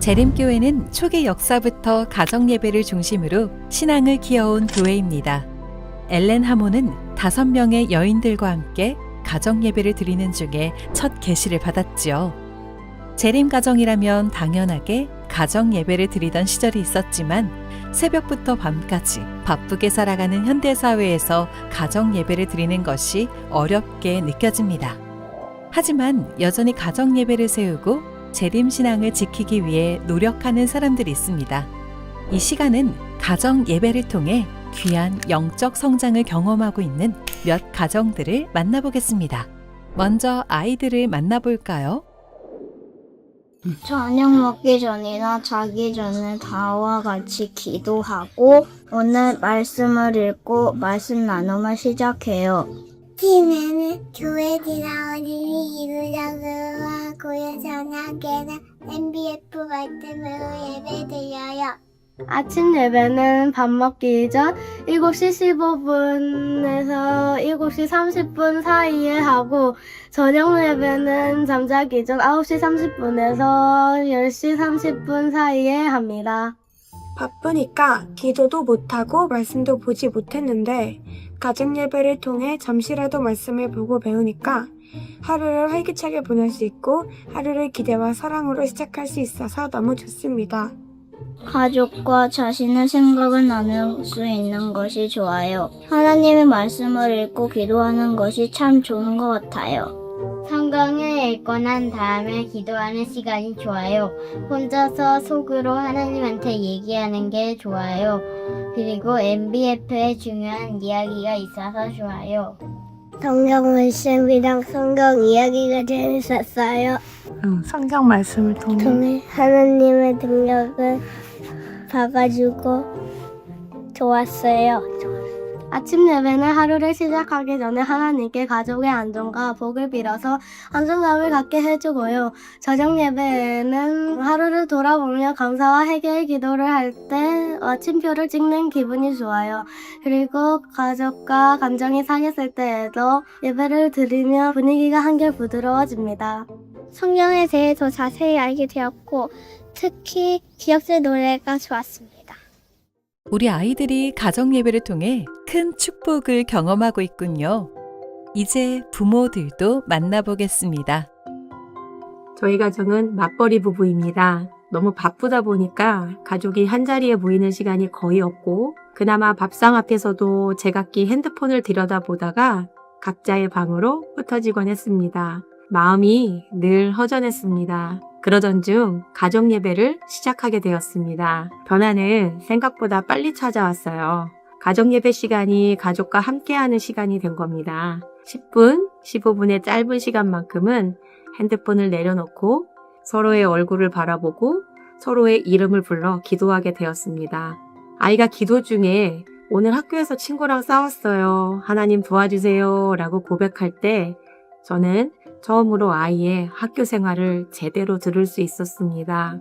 재림교회는 초기 역사부터 가정예배를 중심으로 신앙을 키워온 교회입니다. 엘렌 하모는 5명의 여인들과 함께 가정예배를 드리는 중에 첫 계시를 받았지요. 재림가정이라면 당연하게 가정예배를 드리던 시절이 있었지만 새벽부터 밤까지 바쁘게 살아가는 현대사회에서 가정예배를 드리는 것이 어렵게 느껴집니다. 하지만 여전히 가정예배를 세우고 재림신앙을 지키기 위해 노력하는 사람들이 있습니다. 이 시간은 가정예배를 통해 귀한 영적 성장을 경험하고 있는 몇 가정들을 만나보겠습니다. 먼저 아이들을 만나볼까요? 저녁 먹기 전이나 자기 전에 다와 같이 기도하고 오늘 말씀을 읽고 말씀 나눔을 시작해요. 팀에는 교회지나 어린이 기도장으로 하고요. 저녁에는 MBF 말씀으로 예배드려요. 아침 예배는 밥 먹기 전 7시 15분에서 7시 30분 사이에 하고 저녁 예배는 잠자기 전 9시 30분에서 10시 30분 사이에 합니다. 바쁘니까 기도도 못하고 말씀도 보지 못했는데 가정 예배를 통해 잠시라도 말씀을 보고 배우니까 하루를 활기차게 보낼 수 있고 하루를 기대와 사랑으로 시작할 수 있어서 너무 좋습니다. 가족과 자신의 생각을 나눌 수 있는 것이 좋아요. 하나님의 말씀을 읽고 기도하는 것이 참 좋은 것 같아요. 성경을 읽고 난 다음에 기도하는 시간이 좋아요. 혼자서 속으로 하나님한테 얘기하는 게 좋아요. 그리고 MBF에 중요한 이야기가 있어서 좋아요. 성경 말씀이랑 성경 이야기가 재밌었어요. 성경 말씀을 통해 하나님의 능력을 봐가지고 좋았어요. 아침 예배는 하루를 시작하기 전에 하나님께 가족의 안전과 복을 빌어서 안전감을 갖게 해주고요. 저녁 예배에는 하루를 돌아보며 감사와 회개의 기도를 할 때 마침표를 찍는 기분이 좋아요. 그리고 가족과 감정이 상했을 때에도 예배를 드리며 분위기가 한결 부드러워집니다. 성경에 대해 더 자세히 알게 되었고 특히 기억들 노래가 좋았습니다. 우리 아이들이 가정예배를 통해 큰 축복을 경험하고 있군요. 이제 부모들도 만나보겠습니다. 저희 가정은 맞벌이 부부입니다. 너무 바쁘다 보니까 가족이 한자리에 모이는 시간이 거의 없고 그나마 밥상 앞에서도 제각기 핸드폰을 들여다보다가 각자의 방으로 흩어지곤 했습니다. 마음이 늘 허전했습니다. 그러던 중 가정 예배를 시작하게 되었습니다. 변화는 생각보다 빨리 찾아왔어요. 가정 예배 시간이 가족과 함께하는 시간이 된 겁니다. 10분, 15분의 짧은 시간만큼은 핸드폰을 내려놓고 서로의 얼굴을 바라보고 서로의 이름을 불러 기도하게 되었습니다. 아이가 기도 중에 오늘 학교에서 친구랑 싸웠어요. 하나님 도와주세요. 라고 고백할 때 저는 처음으로 아이의 학교 생활을 제대로 들을 수 있었습니다.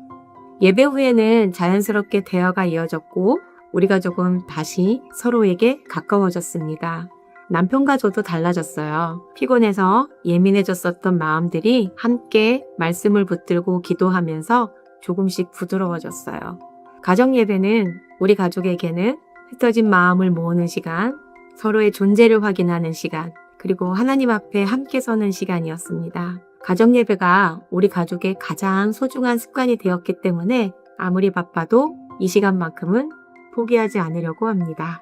예배 후에는 자연스럽게 대화가 이어졌고 우리 가족은 다시 서로에게 가까워졌습니다. 남편과 저도 달라졌어요. 피곤해서 예민해졌었던 마음들이 함께 말씀을 붙들고 기도하면서 조금씩 부드러워졌어요. 가정 예배는 우리 가족에게는 흩어진 마음을 모으는 시간, 서로의 존재를 확인하는 시간, 그리고 하나님 앞에 함께 서는 시간이었습니다. 가정 예배가 우리 가족의 가장 소중한 습관이 되었기 때문에 아무리 바빠도 이 시간만큼은 포기하지 않으려고 합니다.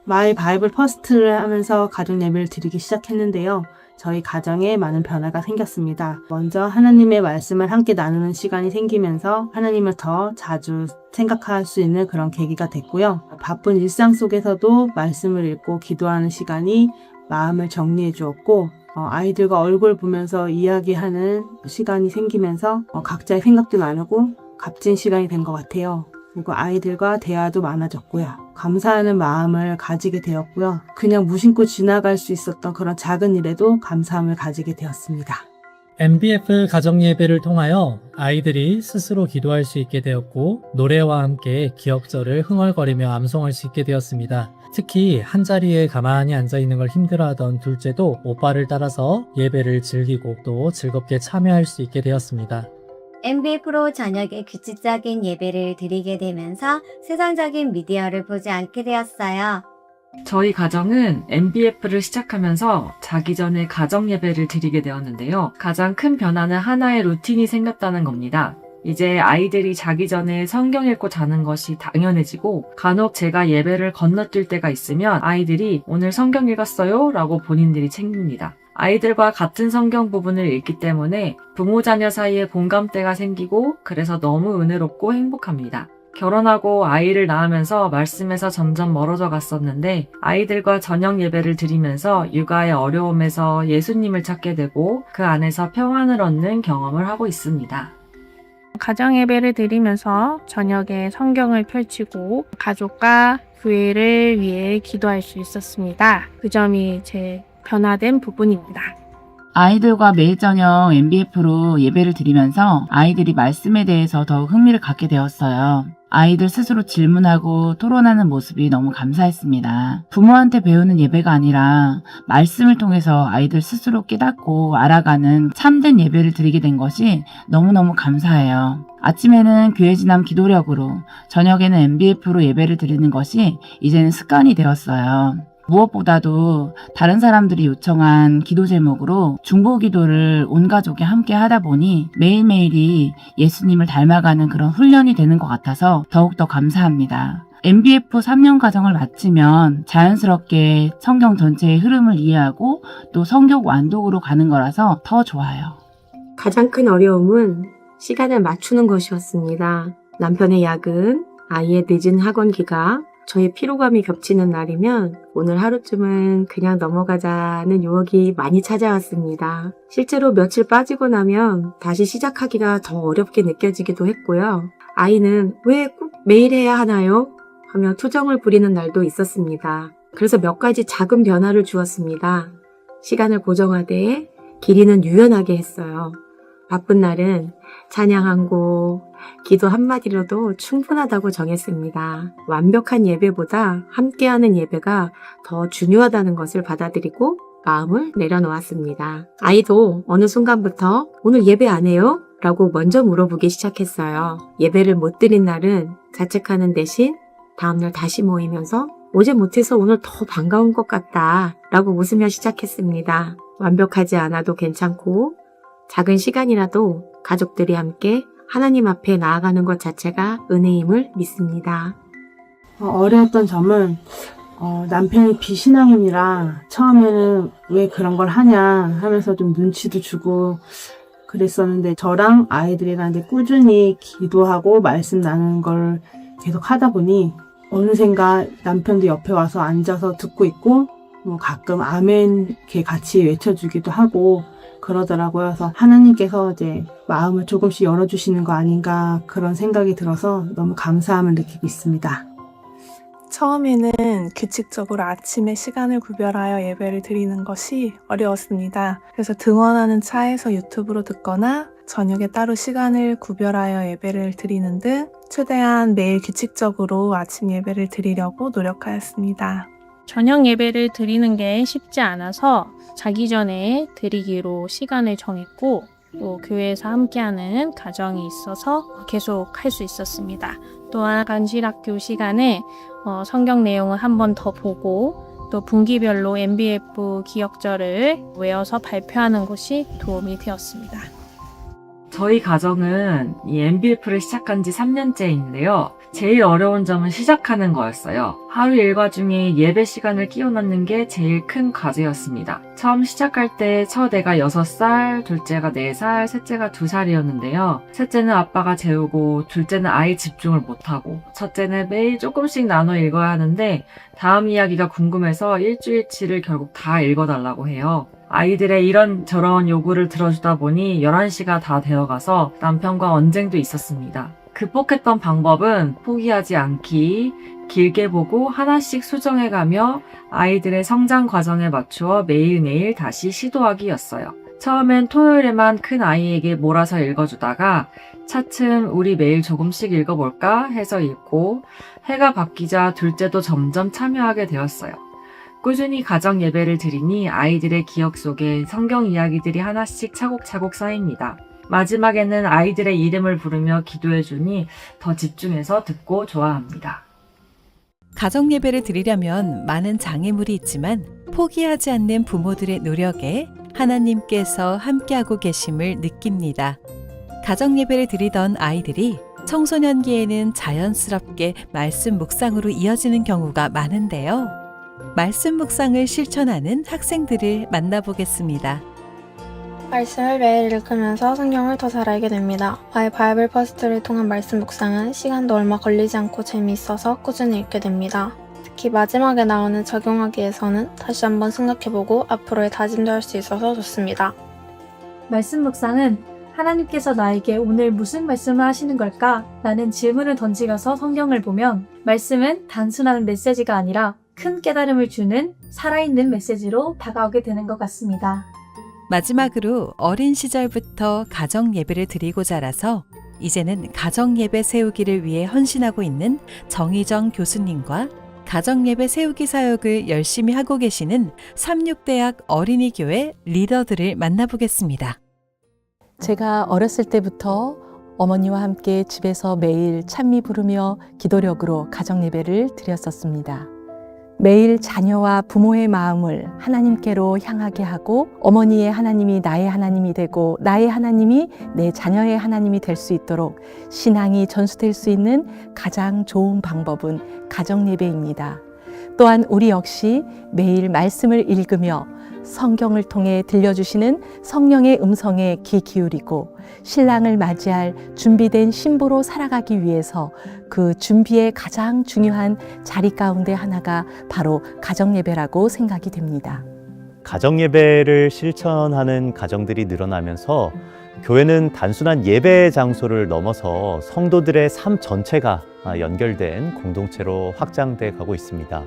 마이 바이블 퍼스트를 하면서 가정 예배를 드리기 시작했는데요. 저희 가정에 많은 변화가 생겼습니다. 먼저 하나님의 말씀을 함께 나누는 시간이 생기면서 하나님을 더 자주 생각할 수 있는 그런 계기가 됐고요. 바쁜 일상 속에서도 말씀을 읽고 기도하는 시간이 마음을 정리해 주었고 아이들과 얼굴 보면서 이야기하는 시간이 생기면서 각자의 생각도 나누고 값진 시간이 된 것 같아요. 그리고 아이들과 대화도 많아졌고요. 감사하는 마음을 가지게 되었고요. 그냥 무심코 지나갈 수 있었던 그런 작은 일에도 감사함을 가지게 되었습니다. MBF 가정예배를 통하여 아이들이 스스로 기도할 수 있게 되었고 노래와 함께 기억절을 흥얼거리며 암송할 수 있게 되었습니다. 특히 한자리에 가만히 앉아있는 걸 힘들어하던 둘째도 오빠를 따라서 예배를 즐기고 또 즐겁게 참여할 수 있게 되었습니다. MBF로 저녁에 규칙적인 예배를 드리게 되면서 세상적인 미디어를 보지 않게 되었어요. 저희 가정은 MBF를 시작하면서 자기 전에 가정 예배를 드리게 되었는데요. 가장 큰 변화는 하나의 루틴이 생겼다는 겁니다. 이제 아이들이 자기 전에 성경 읽고 자는 것이 당연해지고 간혹 제가 예배를 건너뛸 때가 있으면 아이들이 오늘 성경 읽었어요? 라고 본인들이 챙깁니다. 아이들과 같은 성경 부분을 읽기 때문에 부모 자녀 사이에 공감대가 생기고 그래서 너무 은혜롭고 행복합니다. 결혼하고 아이를 낳으면서 말씀에서 점점 멀어져 갔었는데 아이들과 저녁 예배를 드리면서 육아의 어려움에서 예수님을 찾게 되고 그 안에서 평안을 얻는 경험을 하고 있습니다. 가정 예배를 드리면서 저녁에 성경을 펼치고 가족과 교회를 위해 기도할 수 있었습니다. 그 점이 제 변화된 부분입니다. 아이들과 매일 저녁 MBF로 예배를 드리면서 아이들이 말씀에 대해서 더욱 흥미를 갖게 되었어요. 아이들 스스로 질문하고 토론하는 모습이 너무 감사했습니다. 부모한테 배우는 예배가 아니라 말씀을 통해서 아이들 스스로 깨닫고 알아가는 참된 예배를 드리게 된 것이 너무너무 감사해요. 아침에는 교회 지남 기도력으로, 저녁에는 MBF로 예배를 드리는 것이 이제는 습관이 되었어요. 무엇보다도 다른 사람들이 요청한 기도 제목으로 중보 기도를 온 가족이 함께 하다 보니 매일매일이 예수님을 닮아가는 그런 훈련이 되는 것 같아서 더욱더 감사합니다. MBF 3년 과정을 마치면 자연스럽게 성경 전체의 흐름을 이해하고 또 성경 완독으로 가는 거라서 더 좋아요. 가장 큰 어려움은 시간을 맞추는 것이었습니다. 남편의 야근, 아이의 늦은 학원 기각, 저의 피로감이 겹치는 날이면 오늘 하루쯤은 그냥 넘어가자는 유혹이 많이 찾아왔습니다. 실제로 며칠 빠지고 나면 다시 시작하기가 더 어렵게 느껴지기도 했고요. 아이는 왜 꼭 매일 해야 하나요? 하며 투정을 부리는 날도 있었습니다. 그래서 몇 가지 작은 변화를 주었습니다. 시간을 고정하되 길이는 유연하게 했어요. 바쁜 날은 찬양 한 곡, 기도 한마디로도 충분하다고 정했습니다. 완벽한 예배보다 함께하는 예배가 더 중요하다는 것을 받아들이고 마음을 내려놓았습니다. 아이도 어느 순간부터 오늘 예배 안 해요? 라고 먼저 물어보기 시작했어요. 예배를 못 드린 날은 자책하는 대신 다음날 다시 모이면서 어제 못해서 오늘 더 반가운 것 같다 라고 웃으며 시작했습니다. 완벽하지 않아도 괜찮고 작은 시간이라도 가족들이 함께 하나님 앞에 나아가는 것 자체가 은혜임을 믿습니다. 어려웠던 점은 남편이 비신앙인이라 처음에는 왜 그런 걸 하냐 하면서 좀 눈치도 주고 그랬었는데 저랑 아이들이랑 이제 꾸준히 기도하고 말씀 나누는 걸 계속 하다 보니 어느샌가 남편도 옆에 와서 앉아서 듣고 있고 뭐 가끔 아멘 이렇게 같이 외쳐주기도 하고 그러더라고요. 그래서 하나님께서 이제 마음을 조금씩 열어주시는 거 아닌가 그런 생각이 들어서 너무 감사함을 느끼고 있습니다. 처음에는 규칙적으로 아침에 시간을 구별하여 예배를 드리는 것이 어려웠습니다. 그래서 등원하는 차에서 유튜브로 듣거나 저녁에 따로 시간을 구별하여 예배를 드리는 등 최대한 매일 규칙적으로 아침 예배를 드리려고 노력하였습니다. 저녁 예배를 드리는 게 쉽지 않아서 자기 전에 드리기로 시간을 정했고 또 교회에서 함께하는 가정이 있어서 계속 할 수 있었습니다. 또한 간식학교 시간에 성경 내용을 한 번 더 보고 또 분기별로 MBF 기억절을 외워서 발표하는 것이 도움이 되었습니다. 저희 가정은 이 MBF를 시작한 지 3년째인데요. 제일 어려운 점은 시작하는 거였어요. 하루 일과 중에 예배 시간을 끼워 넣는 게 제일 큰 과제였습니다. 처음 시작할 때 첫 애가 6살, 둘째가 4살, 셋째가 2살이었는데요. 셋째는 아빠가 재우고 둘째는 아예 집중을 못하고 첫째는 매일 조금씩 나눠 읽어야 하는데 다음 이야기가 궁금해서 일주일치를 결국 다 읽어달라고 해요. 아이들의 이런저런 요구를 들어주다 보니 11시가 다 되어가서 남편과 언쟁도 있었습니다. 극복했던 방법은 포기하지 않기, 길게 보고 하나씩 수정해가며 아이들의 성장 과정에 맞추어 매일매일 다시 시도하기였어요. 처음엔 토요일에만 큰 아이에게 몰아서 읽어주다가 차츰 우리 매일 조금씩 읽어볼까 해서 읽고 해가 바뀌자 둘째도 점점 참여하게 되었어요. 꾸준히 가정 예배를 드리니 아이들의 기억 속에 성경 이야기들이 하나씩 차곡차곡 쌓입니다. 마지막에는 아이들의 이름을 부르며 기도해주니 더 집중해서 듣고 좋아합니다. 가정 예배를 드리려면 많은 장애물이 있지만 포기하지 않는 부모들의 노력에 하나님께서 함께하고 계심을 느낍니다. 가정 예배를 드리던 아이들이 청소년기에는 자연스럽게 말씀 묵상으로 이어지는 경우가 많은데요. 말씀 묵상을 실천하는 학생들을 만나보겠습니다. 말씀을 매일 읽으면서 성경을 더 잘 알게 됩니다. 바이블 퍼스트를 통한 말씀 묵상은 시간도 얼마 걸리지 않고 재미있어서 꾸준히 읽게 됩니다. 특히 마지막에 나오는 적용하기에서는 다시 한번 생각해보고 앞으로의 다짐도 할 수 있어서 좋습니다. 말씀 묵상은 하나님께서 나에게 오늘 무슨 말씀을 하시는 걸까? 라는 질문을 던지면서 성경을 보면 말씀은 단순한 메시지가 아니라 큰 깨달음을 주는 살아있는 메시지로 다가오게 되는 것 같습니다. 마지막으로 어린 시절부터 가정 예배를 드리고 자라서 이제는 가정 예배 세우기를 위해 헌신하고 있는 정희정 교수님과 가정 예배 세우기 사역을 열심히 하고 계시는 삼육대학 어린이교회 리더들을 만나보겠습니다. 제가 어렸을 때부터 어머니와 함께 집에서 매일 찬미 부르며 기도력으로 가정 예배를 드렸었습니다. 매일 자녀와 부모의 마음을 하나님께로 향하게 하고 어머니의 하나님이 나의 하나님이 되고 나의 하나님이 내 자녀의 하나님이 될 수 있도록 신앙이 전수될 수 있는 가장 좋은 방법은 가정 예배입니다. 또한 우리 역시 매일 말씀을 읽으며 성경을 통해 들려주시는 성령의 음성에 귀 기울이고 신랑을 맞이할 준비된 신부로 살아가기 위해서 그 준비의 가장 중요한 자리 가운데 하나가 바로 가정예배라고 생각이 됩니다. 가정예배를 실천하는 가정들이 늘어나면서 교회는 단순한 예배 장소를 넘어서 성도들의 삶 전체가 연결된 공동체로 확장돼 가고 있습니다.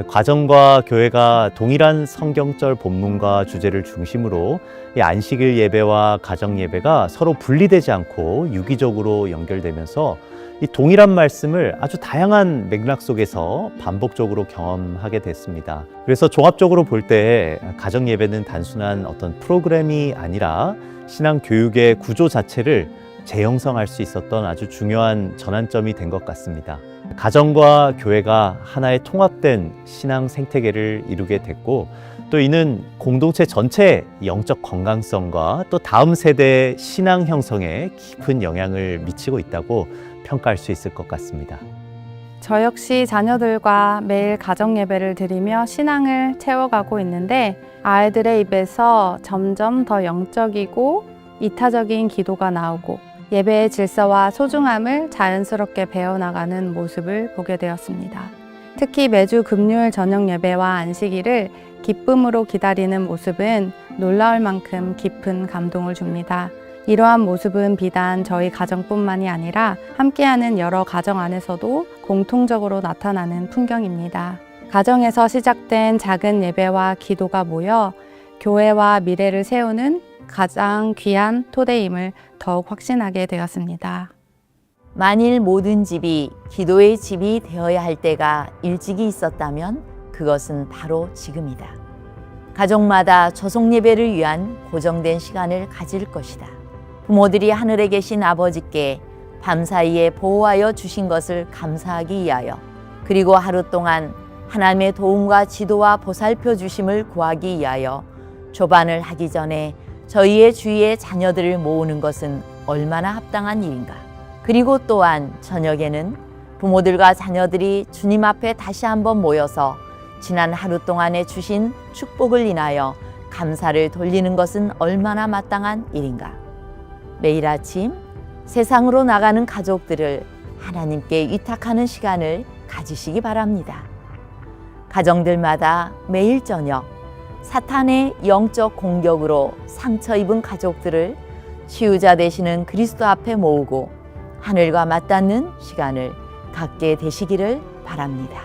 가정과 교회가 동일한 성경절 본문과 주제를 중심으로 이 안식일 예배와 가정 예배가 서로 분리되지 않고 유기적으로 연결되면서 이 동일한 말씀을 아주 다양한 맥락 속에서 반복적으로 경험하게 됐습니다. 그래서 종합적으로 볼 때 가정 예배는 단순한 어떤 프로그램이 아니라 신앙 교육의 구조 자체를 재형성할 수 있었던 아주 중요한 전환점이 된 것 같습니다. 가정과 교회가 하나의 통합된 신앙 생태계를 이루게 됐고 또 이는 공동체 전체의 영적 건강성과 또 다음 세대의 신앙 형성에 깊은 영향을 미치고 있다고 평가할 수 있을 것 같습니다. 저 역시 자녀들과 매일 가정 예배를 드리며 신앙을 채워가고 있는데 아이들의 입에서 점점 더 영적이고 이타적인 기도가 나오고 예배의 질서와 소중함을 자연스럽게 배워나가는 모습을 보게 되었습니다. 특히 매주 금요일 저녁 예배와 안식일을 기쁨으로 기다리는 모습은 놀라울 만큼 깊은 감동을 줍니다. 이러한 모습은 비단 저희 가정뿐만이 아니라 함께하는 여러 가정 안에서도 공통적으로 나타나는 풍경입니다. 가정에서 시작된 작은 예배와 기도가 모여 교회와 미래를 세우는 가장 귀한 토대임을 더욱 확신하게 되었습니다. 만일 모든 집이 기도의 집이 되어야 할 때가 일찍이 있었다면 그것은 바로 지금이다. 가정마다 조속 예배를 위한 고정된 시간을 가질 것이다. 부모들이 하늘에 계신 아버지께 밤사이에 보호하여 주신 것을 감사하기 위하여 그리고 하루 동안 하나님의 도움과 지도와 보살펴 주심을 구하기 위하여 조반을 하기 전에 저희의 주위에 자녀들을 모으는 것은 얼마나 합당한 일인가. 그리고 또한 저녁에는 부모들과 자녀들이 주님 앞에 다시 한번 모여서 지난 하루 동안에 주신 축복을 인하여 감사를 돌리는 것은 얼마나 마땅한 일인가. 매일 아침 세상으로 나가는 가족들을 하나님께 위탁하는 시간을 가지시기 바랍니다. 가정들마다 매일 저녁 사탄의 영적 공격으로 상처 입은 가족들을 치유자 되시는 그리스도 앞에 모으고 하늘과 맞닿는 시간을 갖게 되시기를 바랍니다.